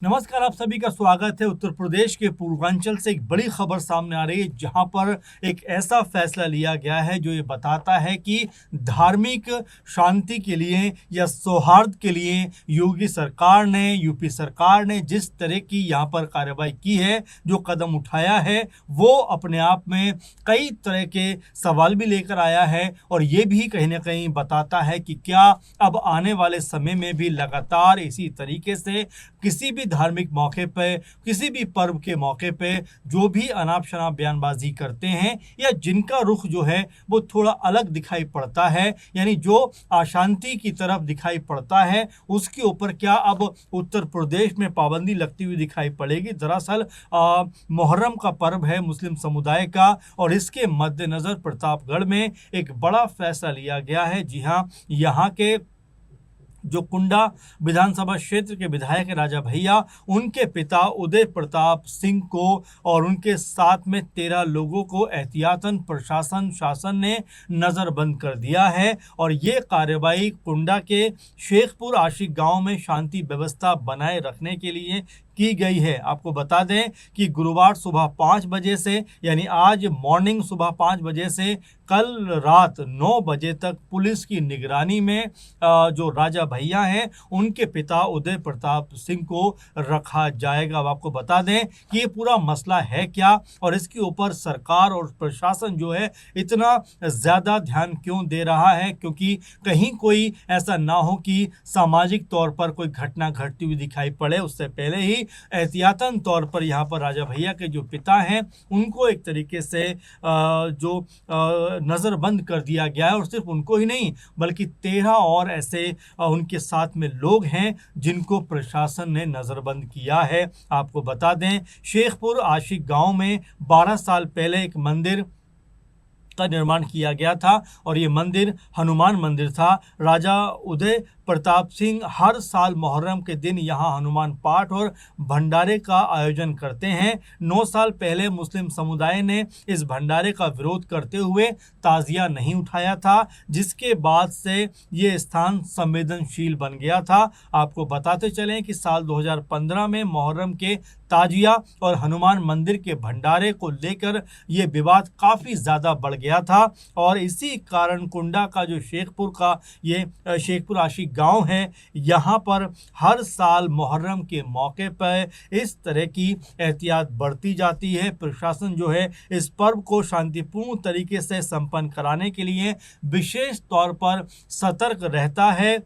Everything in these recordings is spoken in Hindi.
नमस्कार, आप सभी का स्वागत है। उत्तर प्रदेश के पूर्वांचल से एक बड़ी खबर सामने आ रही है, जहां पर एक ऐसा फैसला लिया गया है जो ये बताता है कि धार्मिक शांति के लिए या सौहार्द के लिए योगी सरकार ने, यूपी सरकार ने जिस तरह की यहां पर कार्रवाई की है, जो कदम उठाया है, वो अपने आप में कई तरह के सवाल भी लेकर आया है। और ये भी कहीं ना कहीं बताता है कि क्या अब आने वाले समय में भी लगातार इसी तरीके से किसी भी धार्मिक मौके पे, किसी भी पर्व के मौके पे जो भी अनाप शनाप बयानबाजी करते हैं या जिनका रुख जो है वो थोड़ा अलग दिखाई पड़ता है, यानी जो अशांति की तरफ दिखाई पड़ता है, उसके ऊपर क्या अब उत्तर प्रदेश में पाबंदी लगती हुई दिखाई पड़ेगी। दरअसल मुहर्रम का पर्व है मुस्लिम समुदाय का, और इसके मद्देनजर प्रतापगढ़ में एक बड़ा फैसला लिया गया है। जी हाँ, यहाँ के जो कुंडा विधानसभा क्षेत्र के विधायक राजा भैया, उनके पिता उदय प्रताप सिंह को और उनके साथ में 13 लोगों को एहतियातन प्रशासन शासन ने नज़रबंद कर दिया है। और ये कार्रवाई कुंडा के शेखपुर आशिक गांव में शांति व्यवस्था बनाए रखने के लिए की गई है। आपको बता दें कि गुरुवार सुबह 5 बजे से, यानी आज मॉर्निंग सुबह 5 बजे से कल रात 9 बजे तक पुलिस की निगरानी में जो राजा भैया हैं, उनके पिता उदय प्रताप सिंह को रखा जाएगा। अब आपको बता दें कि ये पूरा मसला है क्या, और इसके ऊपर सरकार और प्रशासन जो है इतना ज़्यादा ध्यान क्यों दे रहा है, क्योंकि कहीं कोई ऐसा ना हो कि सामाजिक तौर पर कोई घटना घटती हुई दिखाई पड़े। उससे पहले ही एहतियातन तौर पर यहाँ पर राजा भैया के जो पिता हैं, उनको एक तरीके से जो नज़रबंद कर दिया गया है। और सिर्फ उनको ही नहीं, बल्कि 13 और ऐसे उनके साथ में लोग हैं जिनको प्रशासन ने नज़रबंद किया है। आपको बता दें, शेखपुर आशिक गांव में 12 साल पहले एक मंदिर का निर्माण किया गया था, और ये मंदिर हनुमान मंदिर था। राजा उदय प्रताप सिंह हर साल मुहर्रम के दिन यहाँ हनुमान पाठ और भंडारे का आयोजन करते हैं। 9 साल पहले मुस्लिम समुदाय ने इस भंडारे का विरोध करते हुए ताजिया नहीं उठाया था, जिसके बाद से ये स्थान संवेदनशील बन गया था। आपको बताते चलें कि साल 2015 में मुहर्रम के ताजिया और हनुमान मंदिर के भंडारे को लेकर ये विवाद काफ़ी ज़्यादा बढ़ गया था, और इसी कारण कुंडा का जो शेखपुर का ये शेखपुर आशिक गांव है, यहाँ पर हर साल मुहर्रम के मौके पर इस तरह की एहतियात बढ़ती जाती है। प्रशासन जो है इस पर्व को शांतिपूर्ण तरीके से संपन्न कराने के लिए विशेष तौर पर सतर्क रहता है।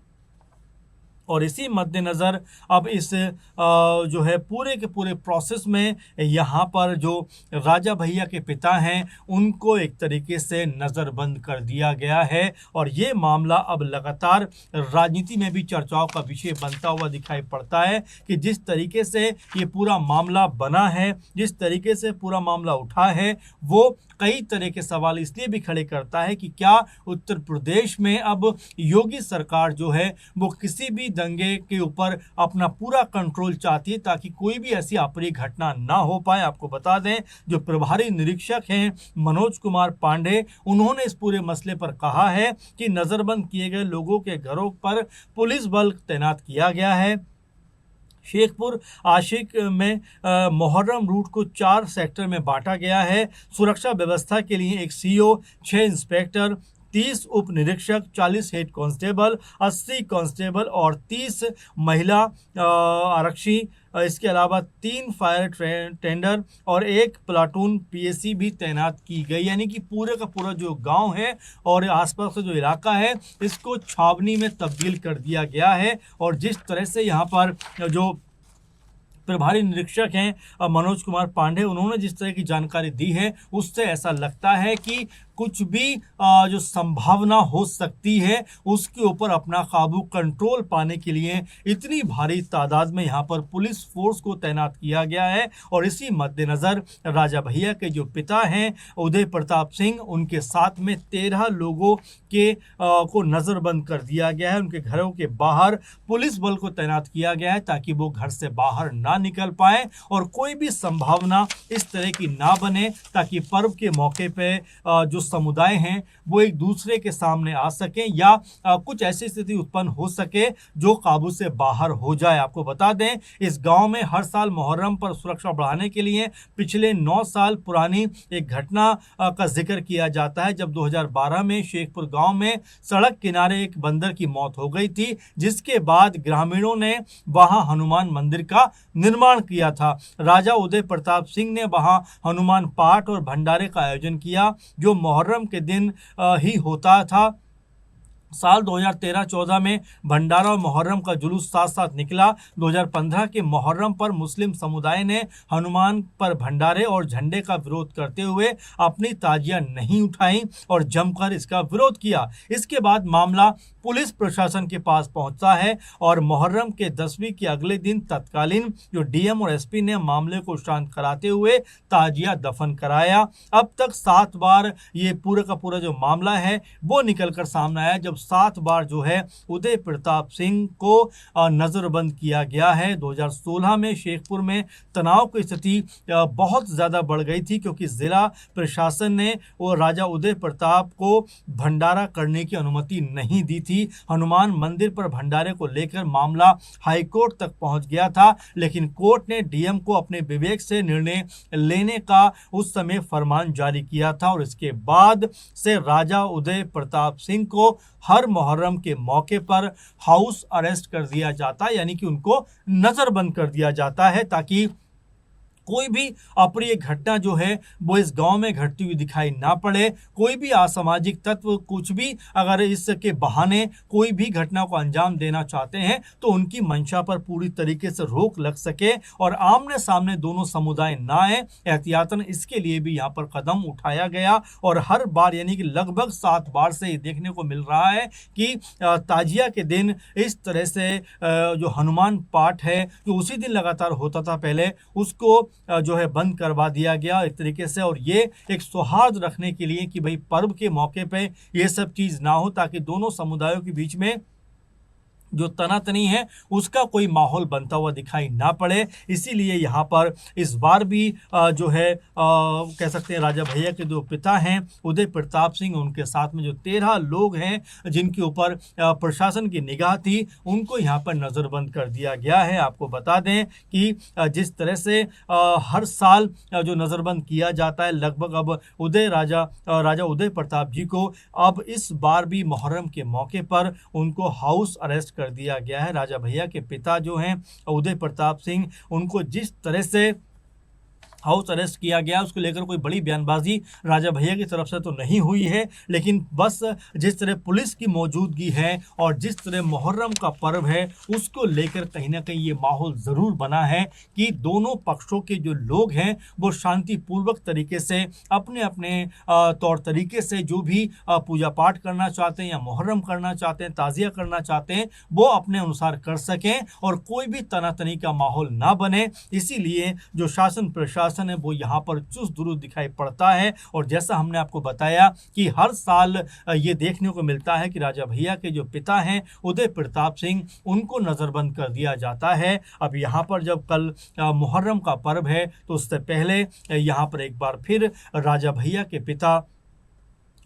और इसी मद्देनज़र अब इस जो है पूरे के पूरे प्रोसेस में यहाँ पर जो राजा भैया के पिता हैं, उनको एक तरीके से नज़रबंद कर दिया गया है। और ये मामला अब लगातार राजनीति में भी चर्चाओं का विषय बनता हुआ दिखाई पड़ता है कि जिस तरीके से ये पूरा मामला बना है, जिस तरीके से पूरा मामला उठा है, वो कई तरह के सवाल इसलिए भी खड़े करता है कि क्या उत्तर प्रदेश में अब योगी सरकार जो है वो किसी भी दंगे के ऊपर अपना पूरा कंट्रोल चाहती है, ताकि कोई भी ऐसी अप्रिय घटना ना हो पाए। आपको बता दें, जो प्रभारी निरीक्षक हैं मनोज कुमार पांडे, उन्होंने इस पूरे मसले पर कहा है कि नज़रबंद किए गए लोगों के घरों पर पुलिस बल तैनात किया गया है। शेखपुर आशिक में मुहर्रम रूट को 4 सेक्टर में बांटा गया है। सुरक्षा व्यवस्था के लिए एक सीओ, 6 इंस्पेक्टर, 30 उप निरीक्षक, 40 हेड कांस्टेबल, 80 कांस्टेबल और 30 महिला आरक्षी, इसके अलावा 3 फायर टेंडर और 1 प्लाटून पीएसी भी तैनात की गई। यानी कि पूरे का पूरा जो गांव है और आसपास का जो इलाका है, इसको छावनी में तब्दील कर दिया गया है। और जिस तरह से यहाँ पर जो प्रभारी निरीक्षक हैं मनोज कुमार पांडे, उन्होंने जिस तरह की जानकारी दी है, उससे ऐसा लगता है कि कुछ भी जो संभावना हो सकती है, उसके ऊपर अपना काबू कंट्रोल पाने के लिए इतनी भारी तादाद में यहाँ पर पुलिस फोर्स को तैनात किया गया है। और इसी मद्देनज़र राजा भैया के जो पिता हैं उदय प्रताप सिंह, उनके साथ में 13 लोगों के को नज़रबंद कर दिया गया है। उनके घरों के बाहर पुलिस बल को तैनात किया गया है, ताकि वो घर से बाहर ना निकल पाए और कोई भी संभावना इस तरह की ना बने, ताकि पर्व के मौके पे जो समुदाय हैं वो एक दूसरे के सामने आ सकें या कुछ ऐसी स्थिति उत्पन्न हो सके जो काबू से बाहर हो जाए। आपको बता दें, इस गांव में हर साल मुहर्रम पर सुरक्षा बढ़ाने के लिए पिछले 9 साल पुरानी एक घटना का जिक्र किया जाता है, जब 2012 में शेखपुर गांव में सड़क किनारे एक बंदर की मौत हो गई थी, जिसके बाद ग्रामीणों ने वहां हनुमान मंदिर का निर्माण किया था। राजा उदय प्रताप सिंह ने वहां हनुमान पाठ और भंडारे का आयोजन किया, जो मुहर्रम के दिन ही होता था। साल 2013-14 में भंडारा और मुहर्रम का जुलूस साथ साथ निकला। 2015 के मुहर्रम पर मुस्लिम समुदाय ने हनुमान पर भंडारे और झंडे का विरोध करते हुए अपनी ताजियां नहीं उठाई और जमकर इसका विरोध किया। इसके बाद मामला पुलिस प्रशासन के पास पहुंचता है और मुहर्रम के 10वीं के अगले दिन तत्कालीन जो डीएम और एसपी ने मामले को शांत कराते हुए ताजिया दफन कराया। अब तक 7 बार ये पूरा का पूरा जो मामला है वो निकलकर सामने आया, जब 7 बार जो है उदय प्रताप सिंह को नजरबंद किया गया है। 2016 में शेखपुर में तनाव की स्थिति बहुत ज़्यादा बढ़ गई थी, क्योंकि जिला प्रशासन ने वो राजा उदय प्रताप को भंडारा करने की अनुमति नहीं दी थी। हनुमान मंदिर पर भंडारे को लेकर मामला हाईकोर्ट तक पहुंच गया था, लेकिन कोर्ट ने डीएम को अपने विवेक से निर्णय लेने का उस समय फरमान जारी किया था और इसके बाद से राजा उदय प्रताप सिंह को हर मुहर्रम के मौके पर हाउस अरेस्ट कर दिया जाता है, यानी कि उनको नजरबंद कर दिया जाता है, ताकि कोई भी अप्रिय घटना जो है वो इस गांव में घटती हुई दिखाई ना पड़े। कोई भी असामाजिक तत्व कुछ भी अगर इसके बहाने कोई भी घटना को अंजाम देना चाहते हैं तो उनकी मंशा पर पूरी तरीके से रोक लग सके और आमने सामने दोनों समुदाय ना आए। एहतियातन इसके लिए भी यहाँ पर कदम उठाया गया और हर बार यानी कि लगभग 7 बार से ये देखने को मिल रहा है कि ताजिया के दिन इस तरह से जो हनुमान पाठ है जो उसी दिन लगातार होता था पहले, उसको जो है बंद करवा दिया गया एक तरीके से। और ये एक सौहार्द रखने के लिए कि भाई पर्व के मौके पे ये सब चीज़ ना हो, ताकि दोनों समुदायों के बीच में जो तनातनी है उसका कोई माहौल बनता हुआ दिखाई ना पड़े। इसीलिए यहाँ पर इस बार भी जो है कह सकते हैं राजा भैया के जो पिता हैं उदय प्रताप सिंह, उनके साथ में जो 13 लोग हैं जिनके ऊपर प्रशासन की निगाह थी, उनको यहाँ पर नज़रबंद कर दिया गया है। आपको बता दें कि जिस तरह से हर साल जो नज़रबंद किया जाता है लगभग, अब राजा उदय प्रताप जी को अब इस बार भी मुहर्रम के मौके पर उनको हाउस अरेस्ट कर दिया गया है। राजा भैया के पिता जो हैं उदय प्रताप सिंह, उनको जिस तरह से हाउस अरेस्ट किया गया उसको लेकर कोई बड़ी बयानबाजी राजा भैया की तरफ से तो नहीं हुई है, लेकिन बस जिस तरह पुलिस की मौजूदगी है और जिस तरह मुहर्रम का पर्व है उसको लेकर कहीं ना कहीं ये माहौल ज़रूर बना है कि दोनों पक्षों के जो लोग हैं वो शांतिपूर्वक तरीके से अपने अपने तौर तरीके से जो भी पूजा पाठ करना चाहते हैं या मुहर्रम करना चाहते हैं, ताज़िया करना चाहते हैं, वो अपने अनुसार कर सकें और कोई भी तनातनी का माहौल ना बने। इसीलिए जो शासन प्रशासन है वो यहाँ पर चुस्त दुरुस्त दिखाई पड़ता है। और जैसा हमने आपको बताया कि हर साल ये देखने को मिलता है कि राजा भैया के जो पिता हैं उदय प्रताप सिंह, उनको नज़रबंद कर दिया जाता है। अब यहाँ पर जब कल मुहर्रम का पर्व है तो उससे पहले यहाँ पर एक बार फिर राजा भैया के पिता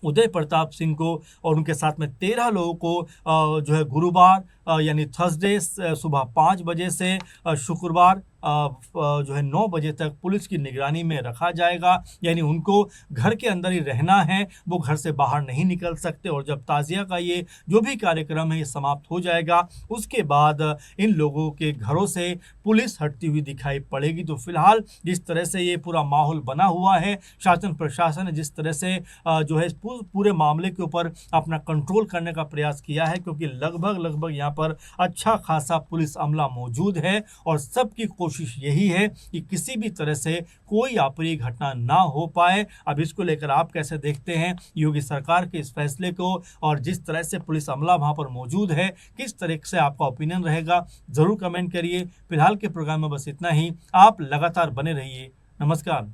उदय प्रताप सिंह को और उनके साथ में 13 लोगों को जो है गुरुवार यानी थर्सडे सुबह 5 बजे से शुक्रवार जो है 9 बजे तक पुलिस की निगरानी में रखा जाएगा। यानी उनको घर के अंदर ही रहना है, वो घर से बाहर नहीं निकल सकते। और जब ताज़िया का ये जो भी कार्यक्रम है ये समाप्त हो जाएगा उसके बाद इन लोगों के घरों से पुलिस हटती हुई दिखाई पड़ेगी। तो फिलहाल जिस तरह से ये पूरा माहौल बना हुआ है, शासन प्रशासन ने जिस तरह से जो है पूरे मामले के ऊपर अपना कंट्रोल करने का प्रयास किया है, क्योंकि लगभग यहाँ पर अच्छा खासा पुलिस अमला मौजूद है और सबकी कोशिश यही है कि किसी भी तरह से कोई अप्रिय घटना ना हो पाए। अब इसको लेकर आप कैसे देखते हैं योगी सरकार के इस फैसले को, और जिस तरह से पुलिस अमला वहां पर मौजूद है, किस तरह से आपका ओपिनियन रहेगा जरूर कमेंट करिए। फिलहाल के प्रोग्राम में बस इतना ही। आप लगातार बने रहिए। नमस्कार।